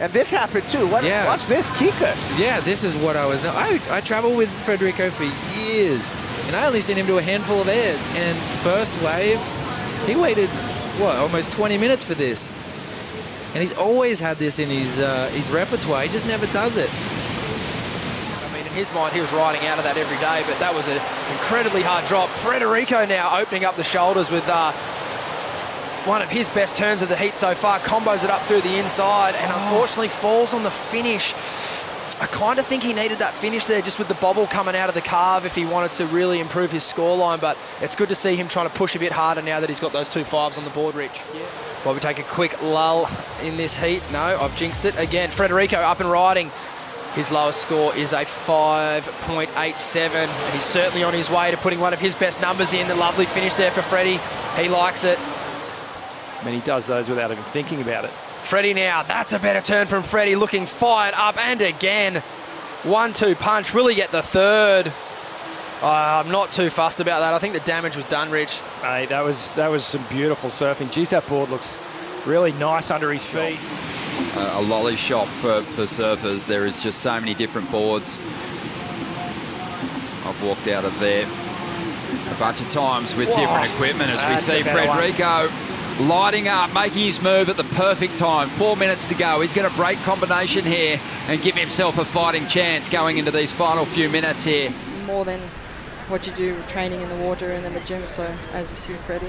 And this happened too. Watch this, Kickers. Yeah, this is what I was... I traveled with Frederico for years, and I only seen him do a handful of airs. And first wave, he waited, almost 20 minutes for this. And he's always had this in his repertoire. He just never does it. I mean, in his mind, he was riding out of that every day, but that was an incredibly hard drop. Frederico now opening up the shoulders with one of his best turns of the heat so far. Combos it up through the inside and unfortunately falls on the finish. I kind of think he needed that finish there just with the bobble coming out of the carve if he wanted to really improve his scoreline, but it's good to see him trying to push a bit harder now that he's got those 2 5s on the board, Rich. Yeah. Well, we take a quick lull in this heat. No, I've jinxed it again. Frederico up and riding. His lowest score is a 5.87, and he's certainly on his way to putting one of his best numbers in. The lovely finish there for Freddie. He likes it. I mean, he does those without even thinking about it. Freddie now, that's a better turn from Freddie, looking fired up, and again, 1-2 punch. Will he get the third? I'm not too fussed about that. I think the damage was done, Rich. Hey, that was some beautiful surfing. Geez, that board looks really nice under his feet. A lolly shop for surfers. There is just so many different boards. I've walked out of there a bunch of times with different equipment as we see Frederico lighting up, making his move at the perfect time. 4 minutes to go. He's got a break combination here and give himself a fighting chance going into these final few minutes here. More than what you do training in the water and in the gym, so as we see Freddie.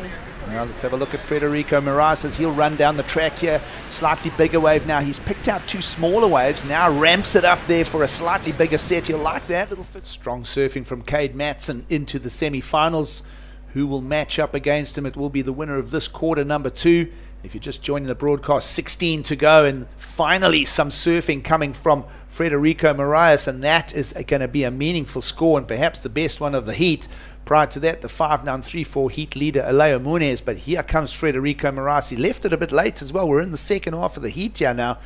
Well, let's have a look at Frederico Morais as he'll run down the track here. Slightly bigger wave now. He's picked out 2 smaller waves. Now ramps it up there for a slightly bigger set. He'll like that. Little strong surfing from Cade Matson into the semi-finals. Who will match up against him? It will be the winner of this quarter, number 2. If you're just joining the broadcast, 16 to go, and finally some surfing coming from Frederico Morais, and that is going to be a meaningful score and perhaps the best one of the heat. Prior to that, the 5.934 heat leader, Aleo Muniz, but here comes Frederico Morais. He left it a bit late as well. We're in the second half of the heat here now,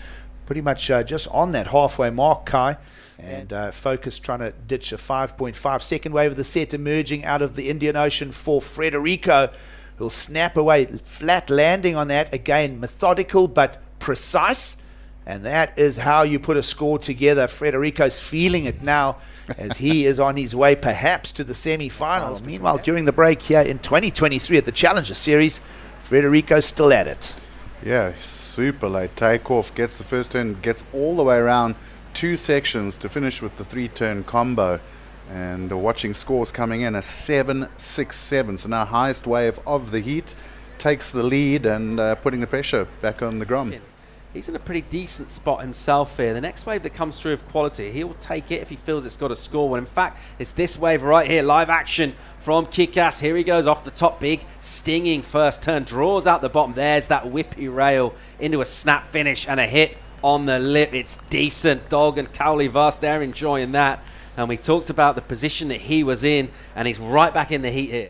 pretty much just on that halfway mark, Kai. And Focus trying to ditch a 5.5. Second wave of the set emerging out of the Indian Ocean for Frederico, who'll snap away. Flat landing on that. Again, methodical but precise. And that is how you put a score together. Frederico's feeling it now as he is on his way perhaps to the semi-finals. Meanwhile, during the break here in 2023 at the Challenger Series, Frederico's still at it. Yeah, super late takeoff. Gets the first turn, gets all the way around 2 sections to finish with the 3-turn combo. And watching scores coming in, a 7.67. So now highest wave of the heat, takes the lead and putting the pressure back on the Grom. He's in a pretty decent spot himself here. The next wave that comes through of quality, he'll take it if he feels it's got a score. When in fact, it's this wave right here, live action from Kickass. Here he goes off the top, big, stinging first turn, draws out the bottom. There's that whippy rail into a snap finish and a hit on the lip. It's decent. Dog and Cowley Vast, they're enjoying that. And we talked about the position that he was in, and he's right back in the heat here.